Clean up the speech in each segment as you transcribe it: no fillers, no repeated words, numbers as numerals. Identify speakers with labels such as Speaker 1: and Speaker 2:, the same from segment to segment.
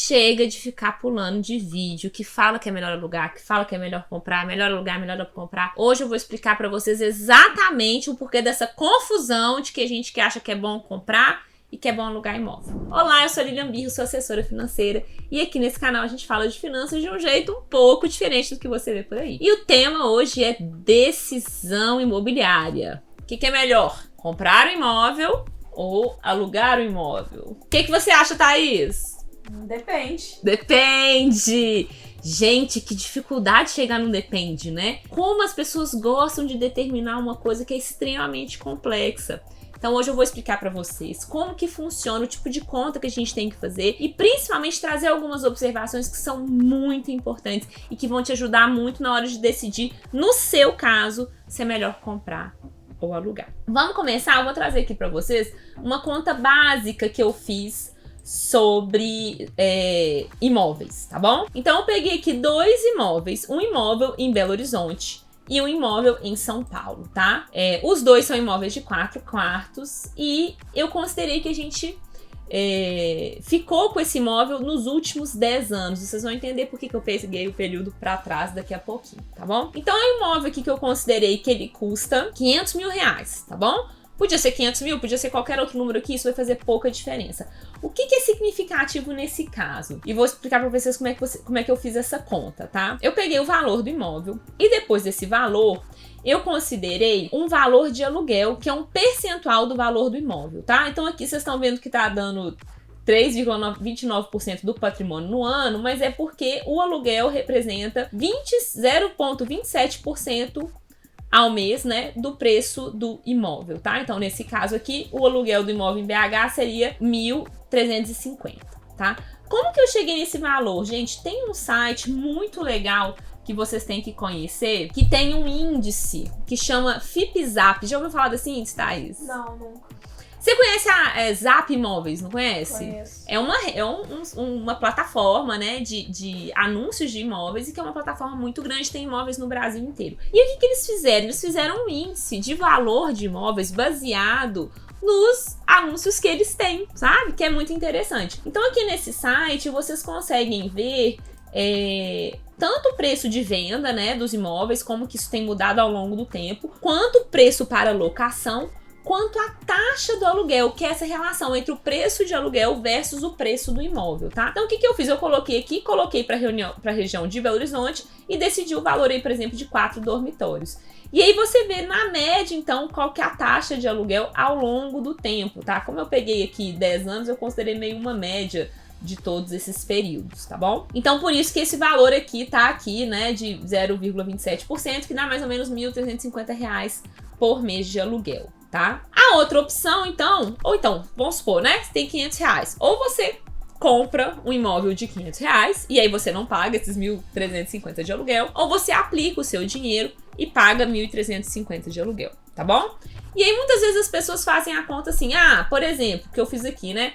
Speaker 1: chega de ficar pulando de vídeo que fala que é melhor alugar, que fala que é melhor comprar, melhor alugar, melhor comprar. Hoje eu vou explicar pra vocês exatamente o porquê dessa confusão de que a gente que acha que é bom comprar e que é bom alugar imóvel. Olá, eu sou a Lilian Birro, sou assessora financeira e aqui nesse canal a gente fala de finanças de um jeito um pouco diferente do que você vê por aí. E o tema hoje é decisão imobiliária. O que é melhor? Comprar o imóvel ou alugar o imóvel? O que você acha, Thaís?
Speaker 2: Depende.
Speaker 1: Depende! Gente, que dificuldade chegar no depende, né? Como as pessoas gostam de determinar uma coisa que é extremamente complexa. Então hoje eu vou explicar para vocês como que funciona, o tipo de conta que a gente tem que fazer e principalmente trazer algumas observações que são muito importantes e que vão te ajudar muito na hora de decidir, no seu caso, se é melhor comprar ou alugar. Vamos começar? Eu vou trazer aqui para vocês uma conta básica que eu fiz sobre imóveis, tá bom? Então eu peguei aqui dois imóveis, um imóvel em Belo Horizonte e um imóvel em São Paulo, tá? Os dois são imóveis de 4 quartos e eu considerei que a gente ficou com esse imóvel nos últimos 10 anos. Vocês vão entender por que eu peguei o período pra trás daqui a pouquinho, tá bom? Então é um imóvel aqui que eu considerei que ele custa R$500 mil, tá bom? Podia ser 500 mil, podia ser qualquer outro número aqui, isso vai fazer pouca diferença. O que é significativo nesse caso? E vou explicar pra vocês como é que eu fiz essa conta, tá? Eu peguei o valor do imóvel e depois desse valor, eu considerei um valor de aluguel, que é um percentual do valor do imóvel, tá? Então aqui vocês estão vendo que tá dando 3,29% do patrimônio no ano, mas é porque o aluguel representa 0,27% ao mês, né, do preço do imóvel, tá? Então, nesse caso aqui, o aluguel do imóvel em BH seria R$ 1.350, tá? Como que eu cheguei nesse valor? Gente, tem um site muito legal que vocês têm que conhecer, que tem um índice que chama FIPZAP. Já ouviu falar desse índice, Thaís?
Speaker 2: Não, nunca.
Speaker 1: Você conhece a Zap Imóveis, não conhece?
Speaker 2: Conheço.
Speaker 1: É uma plataforma, né, de anúncios de imóveis e que é uma plataforma muito grande, tem imóveis no Brasil inteiro. E o que eles fizeram? Eles fizeram um índice de valor de imóveis baseado nos anúncios que eles têm, sabe? Que é muito interessante. Então aqui nesse site vocês conseguem ver tanto o preço de venda, né, dos imóveis, como que isso tem mudado ao longo do tempo, quanto o preço para locação, quanto a taxa do aluguel, que é essa relação entre o preço de aluguel versus o preço do imóvel, tá? Então, o que eu fiz? Eu coloquei aqui, para a região de Belo Horizonte e decidi o valor aí, por exemplo, de 4 dormitórios. E aí você vê na média, então, qual que é a taxa de aluguel ao longo do tempo, tá? Como eu peguei aqui 10 anos, eu considerei meio uma média de todos esses períodos, tá bom? Então, por isso que esse valor aqui tá aqui, né, de 0,27%, que dá mais ou menos R$ 1.350 por mês de aluguel. Tá? A outra opção, então, vamos supor, né? Você tem R$500. Ou você compra um imóvel de R$500 e aí você não paga esses 1.350 de aluguel, ou você aplica o seu dinheiro e paga 1.350 de aluguel, tá bom? E aí muitas vezes as pessoas fazem a conta assim, por exemplo, que eu fiz aqui, né?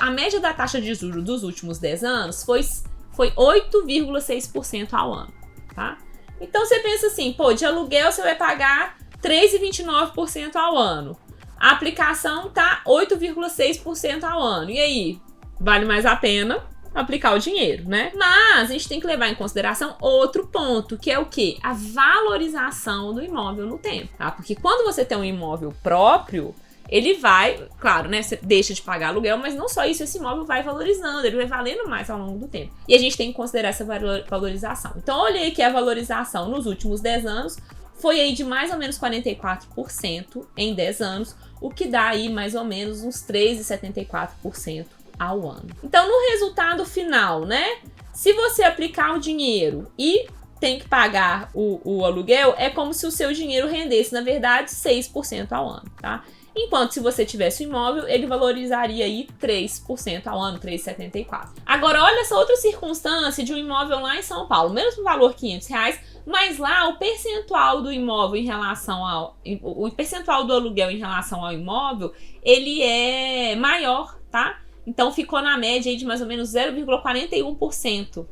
Speaker 1: A média da taxa de juros dos últimos 10 anos foi 8,6% ao ano, tá? Então você pensa assim, pô, de aluguel você vai pagar 3,29% ao ano. A aplicação tá 8,6% ao ano. E aí, vale mais a pena aplicar o dinheiro, né? Mas a gente tem que levar em consideração outro ponto, que é o quê? A valorização do imóvel no tempo, tá? Porque quando você tem um imóvel próprio, ele vai, claro, né? Você deixa de pagar aluguel, mas não só isso, esse imóvel vai valorizando, ele vai valendo mais ao longo do tempo. E a gente tem que considerar essa valorização. Então, olhei aqui a valorização nos últimos 10 anos, foi aí de mais ou menos 44% em 10 anos, o que dá aí mais ou menos uns 3,74% ao ano. Então, no resultado final, né? Se você aplicar o dinheiro e tem que pagar o aluguel, é como se o seu dinheiro rendesse, na verdade, 6% ao ano, tá? Enquanto se você tivesse o imóvel, ele valorizaria aí 3% ao ano, 3,74%. Agora, olha essa outra circunstância de um imóvel lá em São Paulo, mesmo valor R$500, mas lá o percentual do imóvel em relação ao... O percentual do aluguel em relação ao imóvel, ele é maior, tá? Então ficou na média aí de mais ou menos 0,41%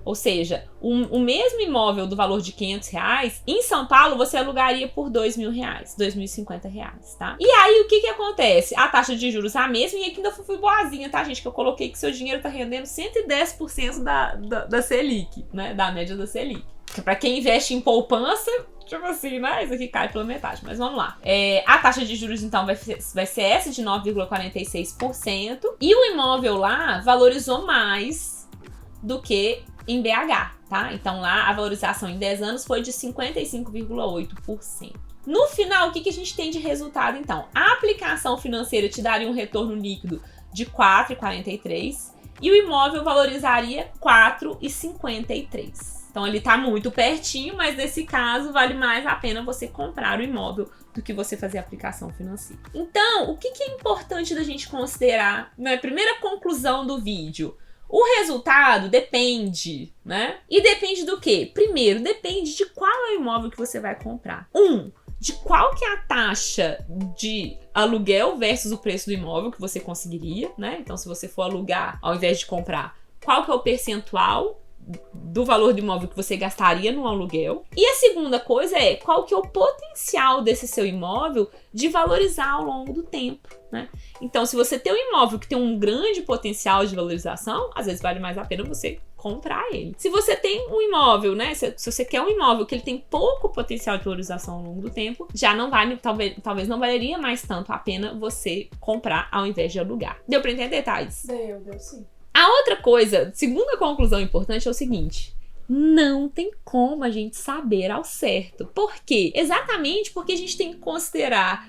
Speaker 1: Ou seja, o mesmo imóvel do valor de R$500, em São Paulo você alugaria por R$2.000, R$2.050, tá? E aí o que acontece? A taxa de juros é a mesma, e aqui ainda fui boazinha, tá, gente? Que eu coloquei que seu dinheiro tá rendendo 110% da Selic, né? Da média da Selic. Que pra quem investe em poupança, tipo assim, né? Isso aqui cai pela metade, mas vamos lá. A taxa de juros, então, vai ser essa de 9,46%. E o imóvel lá valorizou mais do que em BH, tá? Então lá a valorização em 10 anos foi de 55,8%. No final, o que a gente tem de resultado, então? A aplicação financeira te daria um retorno líquido de 4,43% e o imóvel valorizaria 4,53%. Então ele tá muito pertinho, mas nesse caso vale mais a pena você comprar o imóvel do que você fazer a aplicação financeira. Então, o que é importante da gente considerar na primeira conclusão do vídeo? O resultado depende, né? E depende do quê? Primeiro, depende de qual é o imóvel que você vai comprar. De qual que é a taxa de aluguel versus o preço do imóvel que você conseguiria, né? Então, se você for alugar ao invés de comprar, qual que é o percentual do valor do imóvel que você gastaria no aluguel. E a segunda coisa é qual que é o potencial desse seu imóvel de valorizar ao longo do tempo, né? Então, se você tem um imóvel que tem um grande potencial de valorização, às vezes vale mais a pena você comprar ele. Se você tem um imóvel, né? Se você quer um imóvel que ele tem pouco potencial de valorização ao longo do tempo, já não vale, talvez não valeria mais tanto a pena você comprar ao invés de alugar. Deu pra entender, Thaís?
Speaker 2: Deu sim.
Speaker 1: A outra coisa, segunda conclusão importante é o seguinte: não tem como a gente saber ao certo. Por quê? Exatamente porque a gente tem que considerar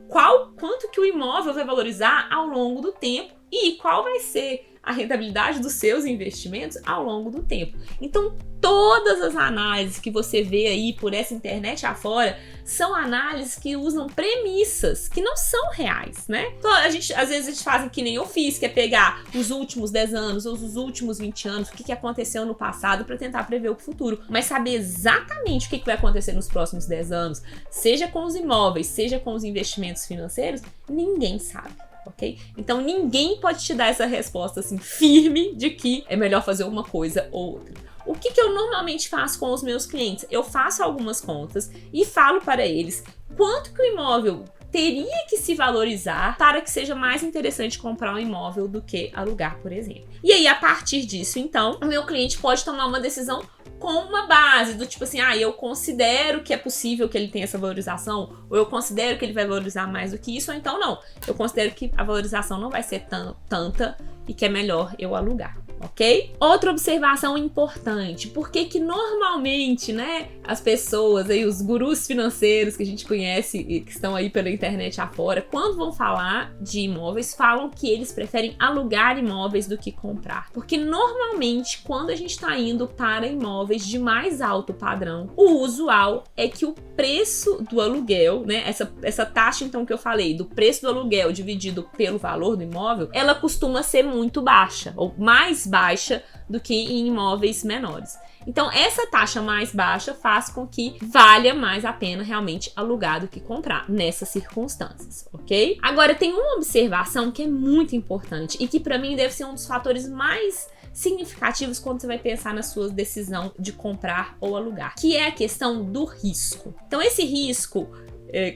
Speaker 1: quanto que o imóvel vai valorizar ao longo do tempo e qual vai ser a rentabilidade dos seus investimentos ao longo do tempo. Então, todas as análises que você vê aí por essa internet afora são análises que usam premissas que não são reais, né? Então, às vezes a gente faz que nem eu fiz, que é pegar os últimos 10 anos ou os últimos 20 anos, o que aconteceu no passado para tentar prever o futuro. Mas saber exatamente o que vai acontecer nos próximos 10 anos, seja com os imóveis, seja com os investimentos financeiros, ninguém sabe. Ok? Então ninguém pode te dar essa resposta assim firme de que é melhor fazer uma coisa ou outra. O que eu normalmente faço com os meus clientes? Eu faço algumas contas e falo para eles quanto que o imóvel teria que se valorizar para que seja mais interessante comprar um imóvel do que alugar, por exemplo. E aí, a partir disso, então, o meu cliente pode tomar uma decisão com uma base do tipo assim, eu considero que é possível que ele tenha essa valorização, ou eu considero que ele vai valorizar mais do que isso, ou então não. Eu considero que a valorização não vai ser tanta e que é melhor eu alugar. Ok? Outra observação importante, porque que normalmente, né, as pessoas aí, os gurus financeiros que a gente conhece e que estão aí pela internet afora, quando vão falar de imóveis, falam que eles preferem alugar imóveis do que comprar. Porque normalmente, quando a gente está indo para imóveis de mais alto padrão, o usual é que o preço do aluguel, né, essa taxa então que eu falei, do preço do aluguel dividido pelo valor do imóvel, ela costuma ser muito baixa, ou mais baixa do que em imóveis menores. Então, essa taxa mais baixa faz com que valha mais a pena realmente alugar do que comprar nessas circunstâncias, ok? Agora, tem uma observação que é muito importante e que para mim deve ser um dos fatores mais significativos quando você vai pensar na sua decisão de comprar ou alugar, que é a questão do risco. Então, esse risco,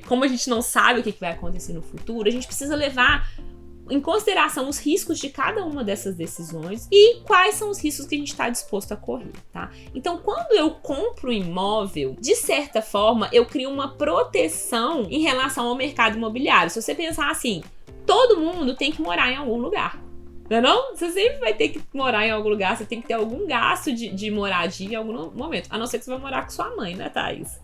Speaker 1: como a gente não sabe o que vai acontecer no futuro, a gente precisa levar em consideração os riscos de cada uma dessas decisões e quais são os riscos que a gente está disposto a correr, tá? Então, quando eu compro um imóvel, de certa forma, eu crio uma proteção em relação ao mercado imobiliário. Se você pensar assim, todo mundo tem que morar em algum lugar. Não é não? Você sempre vai ter que morar em algum lugar, você tem que ter algum gasto de moradia em algum momento. A não ser que você vai morar com sua mãe, né, Thaís?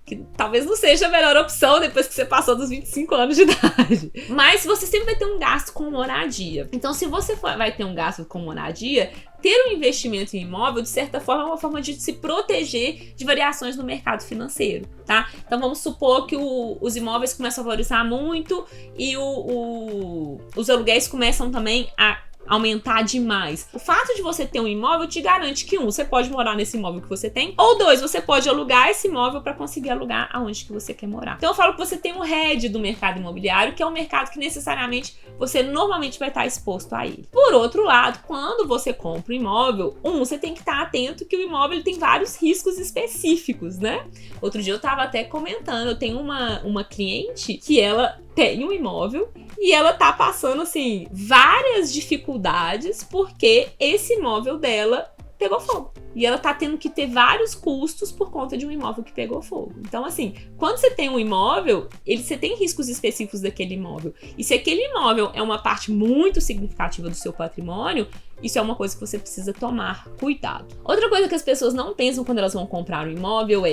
Speaker 1: Que talvez não seja a melhor opção depois que você passou dos 25 anos de idade. Mas você sempre vai ter um gasto com moradia. Então, se você vai ter um gasto com moradia, ter um investimento em imóvel, de certa forma, é uma forma de se proteger de variações no mercado financeiro, tá? Então, vamos supor que os imóveis começam a valorizar muito e os aluguéis começam também a aumentar demais. O fato de você ter um imóvel te garante que, você pode morar nesse imóvel que você tem, ou 2, você pode alugar esse imóvel para conseguir alugar aonde que você quer morar. Então eu falo que você tem um head do mercado imobiliário, que é um mercado que necessariamente você normalmente vai estar exposto a ele. Por outro lado, quando você compra um imóvel, você tem que estar atento que o imóvel tem vários riscos específicos, né? Outro dia eu estava até comentando, eu tenho uma cliente que ela tem um imóvel e ela tá passando, assim, várias dificuldades porque esse imóvel dela pegou fogo. E ela tá tendo que ter vários custos por conta de um imóvel que pegou fogo. Então, assim, quando você tem um imóvel, você tem riscos específicos daquele imóvel. E se aquele imóvel é uma parte muito significativa do seu patrimônio, isso é uma coisa que você precisa tomar cuidado. Outra coisa que as pessoas não pensam quando elas vão comprar um imóvel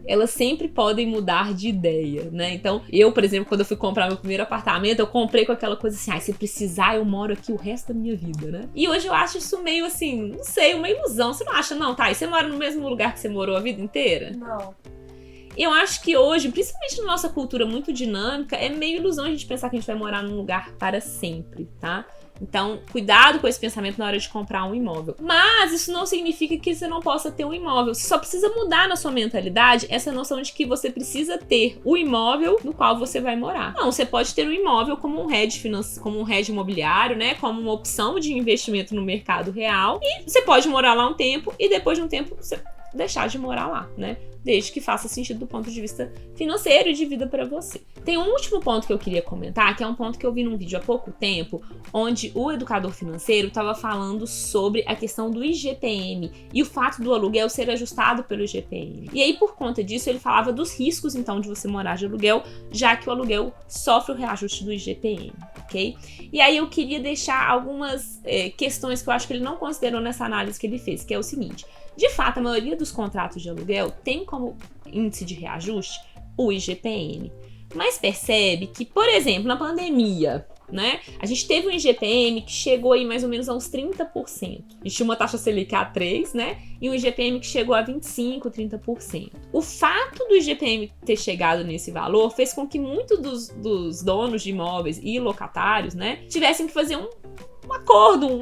Speaker 1: elas sempre podem mudar de ideia, né? Então, eu, por exemplo, quando eu fui comprar meu primeiro apartamento, eu comprei com aquela coisa assim, se precisar, eu moro aqui o resto da minha vida, né? E hoje eu acho isso meio assim, não sei, uma ilusão. Você não acha, não, tá? E você mora no mesmo lugar que você morou a vida inteira?
Speaker 2: Não.
Speaker 1: Eu acho que hoje, principalmente na nossa cultura muito dinâmica, é meio ilusão a gente pensar que a gente vai morar num lugar para sempre, tá? Então, cuidado com esse pensamento na hora de comprar um imóvel. Mas isso não significa que você não possa ter um imóvel. Você só precisa mudar na sua mentalidade essa noção de que você precisa ter o imóvel no qual você vai morar. Não, você pode ter um imóvel como um hedge imobiliário, né? Como uma opção de investimento no mercado real. E você pode morar lá um tempo e depois de um tempo você deixar de morar lá, né? Desde que faça sentido do ponto de vista financeiro e de vida para você. Tem um último ponto que eu queria comentar, que é um ponto que eu vi num vídeo há pouco tempo, onde o educador financeiro estava falando sobre a questão do IGPM e o fato do aluguel ser ajustado pelo IGPM. E aí, por conta disso, ele falava dos riscos, então, de você morar de aluguel, já que o aluguel sofre o reajuste do IGPM, ok? E aí eu queria deixar algumas questões que eu acho que ele não considerou nessa análise que ele fez, que é o seguinte. De fato, a maioria dos contratos de aluguel tem como índice de reajuste o IGPM. Mas percebe que, por exemplo, na pandemia, né, a gente teve um IGPM que chegou aí mais ou menos a uns 30%. A gente tinha uma taxa Selic a 3, né, e um IGPM que chegou a 25%, 30%. O fato do IGPM ter chegado nesse valor fez com que muitos dos donos de imóveis e locatários, né, tivessem que fazer um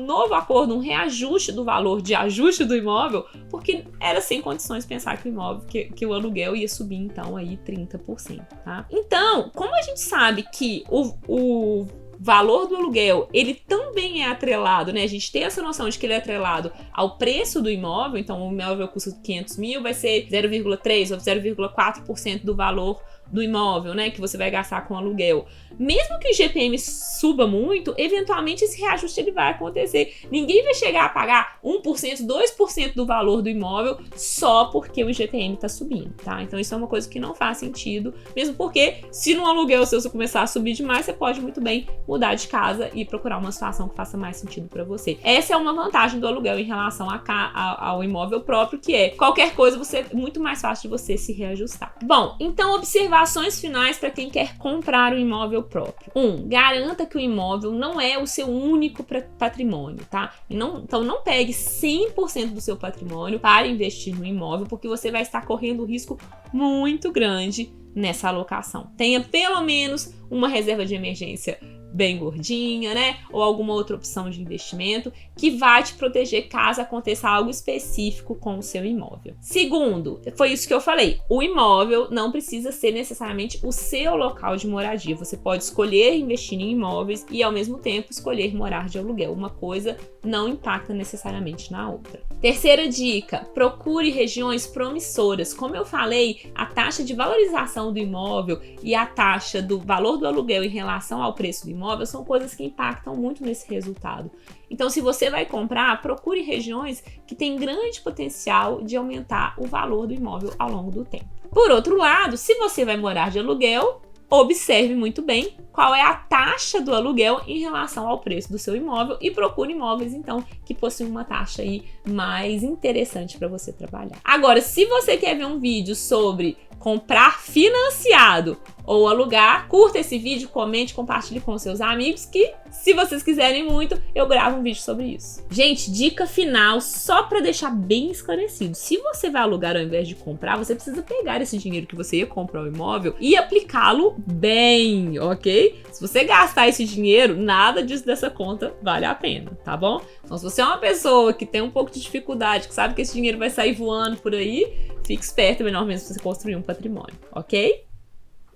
Speaker 1: novo acordo, um reajuste do valor de ajuste do imóvel, porque era sem condições pensar que o imóvel, que o aluguel ia subir então aí 30%, tá? Então, como a gente sabe que o valor do aluguel, ele também é atrelado, né? A gente tem essa noção de que ele é atrelado ao preço do imóvel, então o imóvel custa 500 mil, vai ser 0,3% ou 0,4% do valor do imóvel, né, que você vai gastar com aluguel. Mesmo que o IGPM suba muito, eventualmente esse reajuste ele vai acontecer. Ninguém vai chegar a pagar 1%, 2% do valor do imóvel só porque o IGPM está subindo, tá? Então isso é uma coisa que não faz sentido, mesmo porque se no aluguel seu você começar a subir demais, você pode muito bem mudar de casa e procurar uma situação que faça mais sentido para você. Essa é uma vantagem do aluguel em relação ao imóvel próprio, que é qualquer coisa é muito mais fácil de você se reajustar. Bom, então observações finais para quem quer comprar um imóvel próprio. 1. Garanta que o imóvel não é o seu único patrimônio, tá? Então não pegue 100% do seu patrimônio para investir no imóvel, porque você vai estar correndo um risco muito grande nessa alocação. Tenha pelo menos uma reserva de emergência bem gordinha, né? Ou alguma outra opção de investimento que vai te proteger caso aconteça algo específico com o seu imóvel. Segundo, foi isso que eu falei, o imóvel não precisa ser necessariamente o seu local de moradia. Você pode escolher investir em imóveis e ao mesmo tempo escolher morar de aluguel. Uma coisa não impacta necessariamente na outra. Terceira dica, procure regiões promissoras. Como eu falei, a taxa de valorização do imóvel e a taxa do valor do aluguel em relação ao preço do imóvel são coisas que impactam muito nesse resultado. Então, se você vai comprar, procure regiões que têm grande potencial de aumentar o valor do imóvel ao longo do tempo. Por outro lado, se você vai morar de aluguel, observe muito bem qual é a taxa do aluguel em relação ao preço do seu imóvel e procure imóveis, então, que possuem uma taxa aí mais interessante para você trabalhar. Agora, se você quer ver um vídeo sobre comprar financiado ou alugar, curta esse vídeo, comente, compartilhe com seus amigos que, se vocês quiserem muito, eu gravo um vídeo sobre isso. Gente, dica final, só para deixar bem esclarecido. Se você vai alugar ao invés de comprar, você precisa pegar esse dinheiro que você ia comprar o imóvel e aplicá-lo bem, ok? Se você gastar esse dinheiro, nada disso dessa conta vale a pena, tá bom? Então, se você é uma pessoa que tem um pouco de dificuldade, que sabe que esse dinheiro vai sair voando por aí, fique esperto, é melhor mesmo você construir um patrimônio, ok?